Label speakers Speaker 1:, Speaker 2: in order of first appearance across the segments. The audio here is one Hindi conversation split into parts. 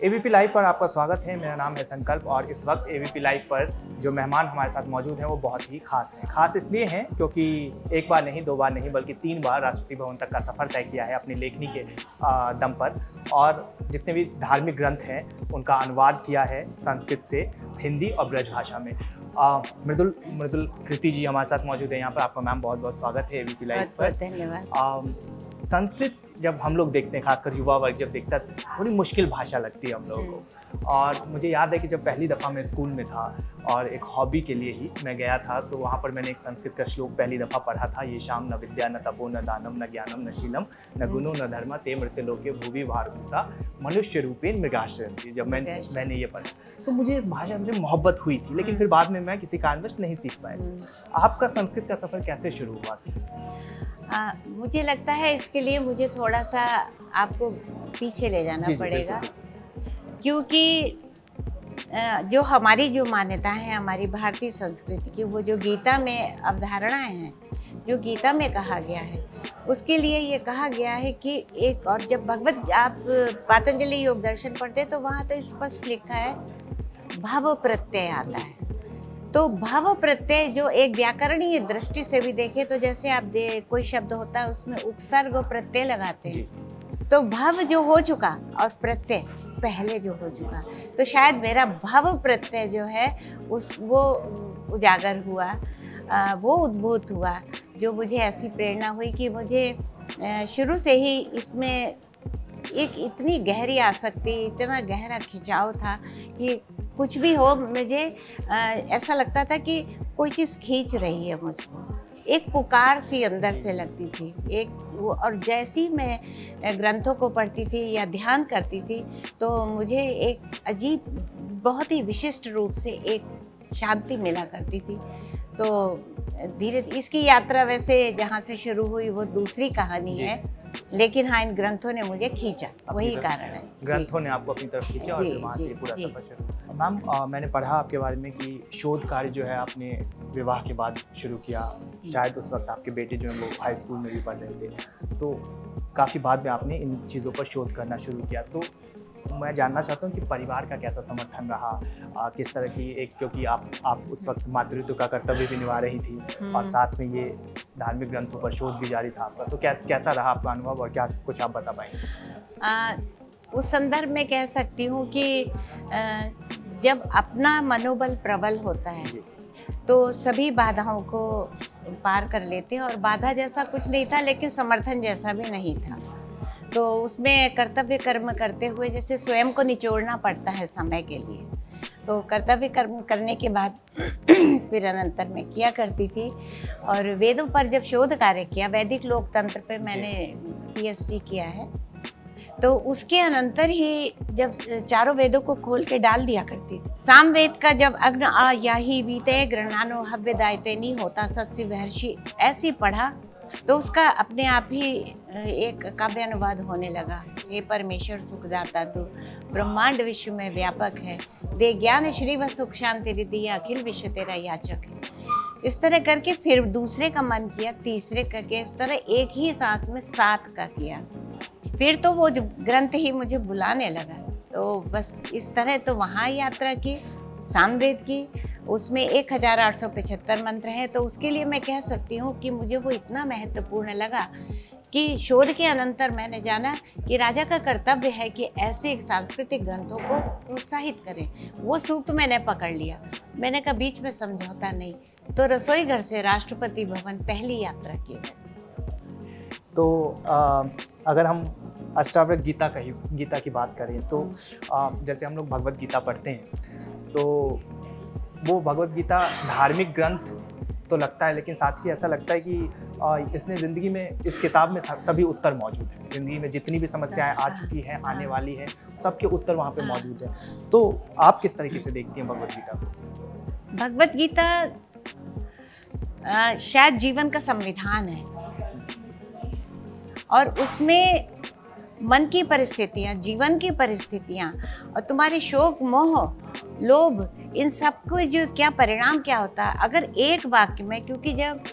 Speaker 1: एबीपी लाइव पर आपका स्वागत है। मेरा नाम है संकल्प और इस वक्त एबीपी लाइव पर जो मेहमान हमारे साथ मौजूद हैं वो बहुत ही खास हैं। खास इसलिए हैं क्योंकि एक बार नहीं, दो बार नहीं, बल्कि 3 बार राष्ट्रपति भवन तक का सफ़र तय किया है अपनी लेखनी के दम पर, और जितने भी धार्मिक ग्रंथ हैं उनका अनुवाद किया है संस्कृत से हिंदी और ब्रज भाषा में। मृदुल कृति जी हमारे साथ मौजूद है यहाँ पर। आपका मैम बहुत बहुत स्वागत है एबीपी लाइव पर।
Speaker 2: धन्यवाद।
Speaker 1: संस्कृत जब हम लोग देखते हैं, खासकर युवा वर्ग जब देखता है, थोड़ी मुश्किल भाषा लगती है हम लोगों को। और मुझे याद है कि जब पहली दफ़ा मैं स्कूल में था और एक हॉबी के लिए ही मैं गया था, तो वहाँ पर मैंने एक संस्कृत का श्लोक पहली दफ़ा पढ़ा था। ये शाम न विद्या न तपो न दानम न ज्ञानम न शीलम न गुणो न धर्म ते मृत्युलोके भुवि भारभूता मनुष्य रूपेण मृगाश्रयन्ति। जब मैंने ये पढ़ा तो मुझे इस भाषा से मोहब्बत हुई थी, लेकिन फिर बाद में मैं किसी कारणवश नहीं सीख पाया। आपका संस्कृत का सफ़र कैसे शुरू हुआ था?
Speaker 2: मुझे लगता है इसके लिए मुझे थोड़ा सा आपको पीछे ले जाना पड़ेगा, क्योंकि जो हमारी जो मान्यता है हमारी भारतीय संस्कृति की, वो जो गीता में अवधारणाएं हैं, जो गीता में कहा गया है, उसके लिए ये कहा गया है कि एक, और जब भगवत आप पातंजलि योग दर्शन पढ़ते तो वहाँ तो स्पष्ट लिखा है भाव प्रत्यय आता है। तो भाव प्रत्यय जो एक व्याकरणीय दृष्टि से भी देखे तो जैसे आप कोई शब्द होता है उसमें उपसर्ग और प्रत्यय लगाते हैं, तो भाव जो हो चुका और प्रत्यय पहले जो हो चुका, तो शायद मेरा भाव प्रत्यय जो है वो उजागर हुआ, वो उद्भूत हुआ, जो मुझे ऐसी प्रेरणा हुई कि मुझे शुरू से ही इसमें एक इतनी गहरी आसक्ति, इतना गहरा खिंचाव था कि कुछ भी हो मुझे ऐसा लगता था कि कोई चीज़ खींच रही है मुझको, एक पुकार सी अंदर से लगती थी एक वो। और जैसी मैं ग्रंथों को पढ़ती थी या ध्यान करती थी तो मुझे एक अजीब, बहुत ही विशिष्ट रूप से एक शांति मिला करती थी। तो धीरे इसकी यात्रा वैसे जहाँ से शुरू हुई वो दूसरी कहानी है, लेकिन हाँ, इन ग्रंथों ने मुझे खींचा, वही कारण है।
Speaker 1: ग्रंथों ने आपको अपनी तरफ खींचा और वहाँ से पूरा सफर शुरू। मैम, मैंने पढ़ा आपके बारे में कि शोध कार्य जो है आपने विवाह के बाद शुरू किया। शायद उस वक्त आपके बेटे जो है वो हाई स्कूल में भी पढ़ रहे थे, तो काफ़ी बाद में आपने इन चीज़ों पर शोध करना शुरू किया। तो मैं जानना चाहता हूँ कि परिवार का कैसा समर्थन रहा, किस तरह की एक, क्योंकि आप उस वक्त मातृत्व का कर्तव्य भी निभा रही थी और साथ में ये धार्मिक ग्रंथों पर शोध भी जारी था आपका, तो कैसा रहा आपका अनुभव और क्या कुछ आप बता पाएंगे?
Speaker 2: उस संदर्भ में कह सकती हूँ कि जब अपना मनोबल प्रबल होता है तो सभी बाधाओं को पार कर लेते हैं, और बाधा जैसा कुछ नहीं था लेकिन समर्थन जैसा भी नहीं था। तो उसमें कर्तव्य कर्म करते हुए जैसे स्वयं को निचोड़ना पड़ता है समय के लिए, तो कर्तव्य कर्म करने के बाद फिर अनंतर मैं किया करती थी। और वेदों पर जब शोध कार्य किया, वैदिक लोकतंत्र पे मैंने पीएचडी किया है, तो उसके अनंतर ही जब चारों वेदों को खोल के डाल दिया करती थी। साम वेद का जब अग्न आ याही वीते गृणानो हव्य दायते नहीं होता सत्स्य महर्षि ऐसी पढ़ा, तो उसका अपने आप ही एक काव्य अनुवाद होने लगा। हे परमेश्वर सुखदाता तू ब्रह्मांड विश्व में व्यापक है, दे ज्ञान श्री व सुख शांति रिद्धि अखिल विश्व तेरा याचक है। इस तरह करके फिर दूसरे का मन किया, तीसरे करके, इस तरह एक ही सांस में 7 का किया। फिर तो वो ग्रंथ ही मुझे बुलाने लगा। तो बस इस तरह तो वहाँ यात्रा की सामवेद की, उसमें 1875 मंत्र हैं। तो उसके लिए मैं कह सकती हूँ कि मुझे वो इतना महत्वपूर्ण लगा कि शोध के अनंतर मैंने जाना कि राजा का कर्तव्य है कि ऐसे सांस्कृतिक ग्रंथों को प्रोत्साहित करें। वो सूक्त मैंने पकड़ लिया, मैंने कहा बीच में समझौता नहीं। तो रसोई घर से राष्ट्रपति भवन पहली यात्रा की।
Speaker 1: तो अगर हम अष्टावक्र गीता की बात करें तो जैसे हम लोग भगवत गीता पढ़ते हैं तो वो भगवत गीता धार्मिक ग्रंथ तो लगता है, लेकिन साथ ही ऐसा लगता है कि इसने ज़िंदगी में, इस किताब में सभी उत्तर मौजूद हैं। ज़िंदगी में जितनी भी समस्याएं आ चुकी हैं, आने वाली हैं, सबके उत्तर वहाँ पे मौजूद हैं। तो आप किस तरीके से देखती हैं भगवत गीता को?
Speaker 2: भगवत गीता शायद जीवन का संविधान है, और उसमें मन की परिस्थितियाँ, जीवन की परिस्थितियाँ और तुम्हारे शोक, मोह, लोभ, इन सब को जो क्या परिणाम क्या होता है, अगर एक वाक्य में, क्योंकि जब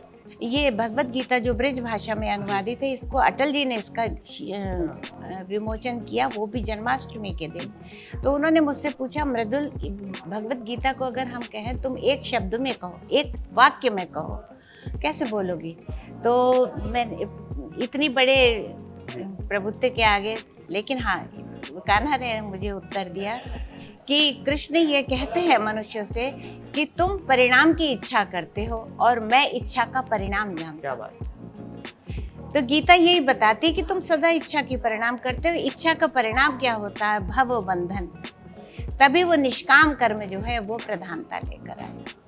Speaker 2: ये भगवत गीता जो ब्रज भाषा में अनुवादित है, इसको अटल जी ने इसका विमोचन किया, वो भी जन्माष्टमी के दिन। तो उन्होंने मुझसे पूछा, मृदुल भगवत गीता को अगर हम कहें तुम एक शब्द में कहो, एक वाक्य में कहो, कैसे बोलोगी? तो मैं इतनी बड़े प्रभुत्व के आगे, लेकिन हाँ, कान्हा ने मुझे उत्तर दिया कि कृष्ण ये कहते हैं मनुष्यों से कि तुम परिणाम की इच्छा करते हो और मैं इच्छा का परिणाम जानता
Speaker 1: क्या बात।
Speaker 2: हूँ। तो गीता यही बताती है कि तुम सदा इच्छा की परिणाम करते हो। इच्छा का परिणाम क्या होता है? भव बंधन। तभी वो निष्काम कर्म जो है वो प्रधानता लेकर आए।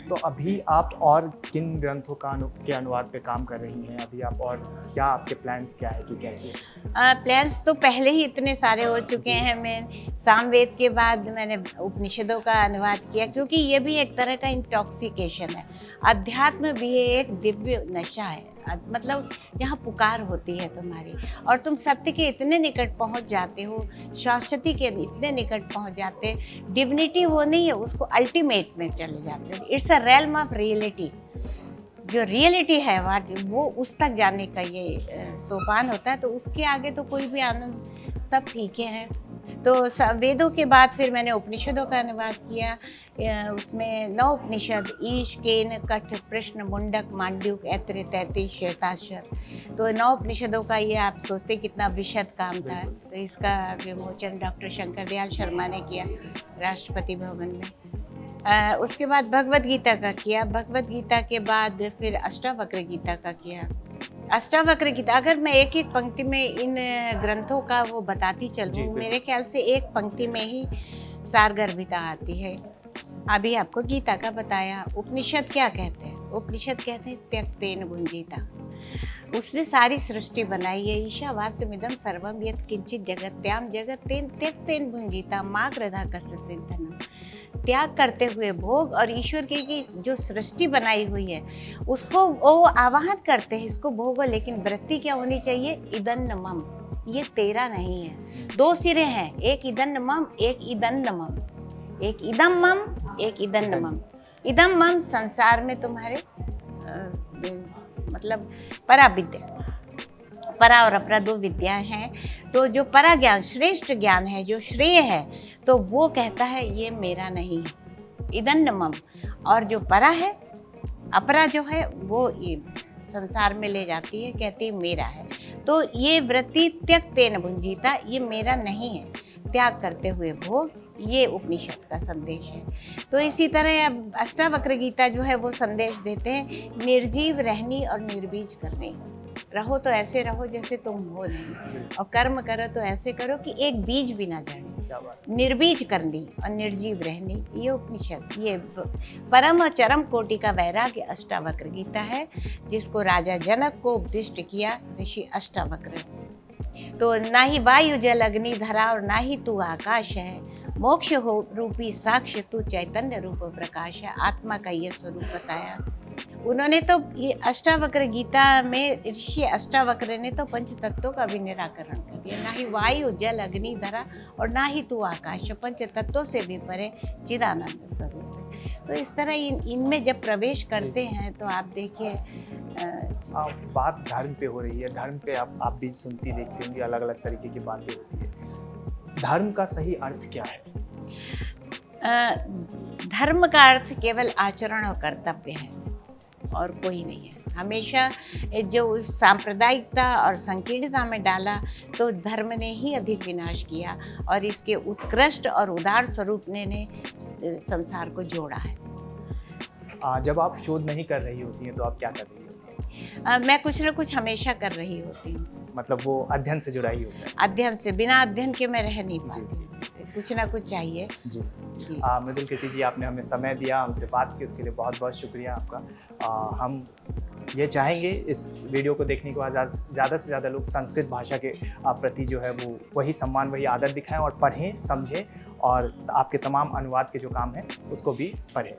Speaker 1: तो अभी आप और किन ग्रंथों के अनुवाद पे काम कर रही हैं? अभी आप और क्या, आपके प्लान्स क्या है कि कैसे?
Speaker 2: प्लान्स तो पहले ही इतने सारे हो चुके हैं। मैं सामवेद के बाद मैंने उपनिषदों का अनुवाद किया, क्योंकि ये भी एक तरह का इंटॉक्सिकेशन है। अध्यात्म भी एक दिव्य नशा है, मतलब यहाँ पुकार होती है तुम्हारी और तुम सत्य के इतने निकट पहुँच जाते हो, शाश्वती के इतने निकट पहुँच जाते। डिविनिटी वो नहीं है, उसको अल्टीमेट में चले जाते हो। It's a realm of reality. जो रियलिटी है वो उस तक जाने का ये सोपान होता है। तो उसके आगे तो कोई भी आनंद, सब फीके हैं। तो वेदों के बाद फिर मैंने उपनिषदों का अनुवाद किया। उसमें 9 उपनिषद, ईश, केन, कठ, प्रश्न, मुंडक, मांडूक, ऐत्र, तैतीस, श्वेताक्षर। तो 9 उपनिषदों का ये आप सोचते कितना विशद काम था। तो इसका विमोचन डॉक्टर शंकर दयाल शर्मा ने किया राष्ट्रपति भवन में। उसके बाद भगवत गीता का किया। भगवत गीता के बाद फिर अष्टावक्र गीता का किया। अष्टावक्र गीता, अगर मैं एक एक पंक्ति में इन ग्रंथों का वो बताती चलूँ, मेरे ख्याल से एक पंक्ति में ही सारगर्भिता आती है। अभी आपको गीता का बताया। उपनिषद क्या कहते हैं? उपनिषद कहते हैं त्यक्तेन भुंजीता। उसने सारी सृष्टि बनाई है। ईशावास्यमिदं सर्वं यत् किंचित जगत्याम जगत्तेन त्यक्तेन भुंजीता मा कृधा कस्य सिद्धनम्। त्याग करते हुए भोग, और ईश्वर की जो सृष्टि बनाई हुई है उसको वो आवाहन करते हैं, इसको भोगो। लेकिन वृत्ति क्या होनी चाहिए? इदन्न मम, ये तेरा नहीं है। 2 सिरे हैं, एक इदन्न मम, एक इदन्न मम। एक इदम मम, एक इदन्न मम। इदम मम संसार में तुम्हारे मतलब परा विद्या, परा और अपरा 2 विद्याएं हैं। तो जो परा ज्ञान, श्रेष्ठ ज्ञान है, जो श्रेय है, तो वो कहता है ये मेरा नहीं है, इदन्न मम। और जो परा है, अपरा जो है, वो ये संसार में ले जाती है, कहती है मेरा है। तो ये वृत्ति त्यक्तेन भुंजीता, ये मेरा नहीं है, त्याग करते हुए भोग, ये उपनिषद का संदेश है। तो इसी तरह अब अष्टावक्र गीता जो है वो संदेश देते हैं निर्जीव रहनी और निर्बीज करनी। रहो तो ऐसे रहो जैसे तुम हो नहीं, और कर्म करो तो ऐसे करो कि एक बीज भी ना जड़े। निर्बीज करनी और निर्जीव रहनी, ये उपनिषद, ये परम और चरम कोटि का वैराग्य अष्टावक्र गीता है, जिसको राजा जनक को उपदिष्ट किया ऋषि अष्टावक्र। तो ना ही वायु जल अग्नि धरा और ना ही तू आकाश है, मोक्ष हो रूपी साक्ष्य तू चैतन्य रूप प्रकाश है। आत्मा का ये स्वरूप बताया उन्होंने। तो ये अष्टावक्र गीता में ऋषि अष्टावक्र ने तो पंच तत्वों का भी निराकरण कर दिया। ना ही वायु जल अग्नि धरा और ना ही तू आकाश, पंच तत्वों से भी परे चिदानंद स्वरूप है। तो इस तरह इनमें जब प्रवेश करते हैं तो आप देखिए।
Speaker 1: बात धर्म पे हो रही है, धर्म पे आप भी सुनती देखती होंगी, अलग अलग तरीके की बातें होती है। धर्म का सही अर्थ क्या है?
Speaker 2: धर्म का अर्थ केवल आचरण और कर्तव्य है और कोई नहीं है। हमेशा जो उस सांप्रदायिकता और संकीर्णता में डाला तो धर्म ने ही अधिक विनाश किया, और इसके उत्कृष्ट और उदार स्वरूप ने संसार को जोड़ा है।
Speaker 1: जब आप शोध नहीं कर रही होती हैं तो आप क्या कर रही होती हैं?
Speaker 2: मैं कुछ ना कुछ हमेशा कर रही होती हूँ।
Speaker 1: मतलब वो अध्ययन से जुड़ा ही होता है?
Speaker 2: अध्ययन से, बिना अध्ययन के मैं रह नहीं पाती। कुछ ना कुछ चाहिए
Speaker 1: जी। मृदुल कीर्ति जी, आपने हमें समय दिया, हमसे बात की, उसके लिए बहुत बहुत शुक्रिया आपका। हम ये चाहेंगे इस वीडियो को देखने के बाद ज़्यादा से ज़्यादा लोग संस्कृत भाषा के प्रति जो है वो वही सम्मान, वही आदर दिखाएं और पढ़ें, समझें, और आपके तमाम अनुवाद के जो काम हैं उसको भी पढ़ें।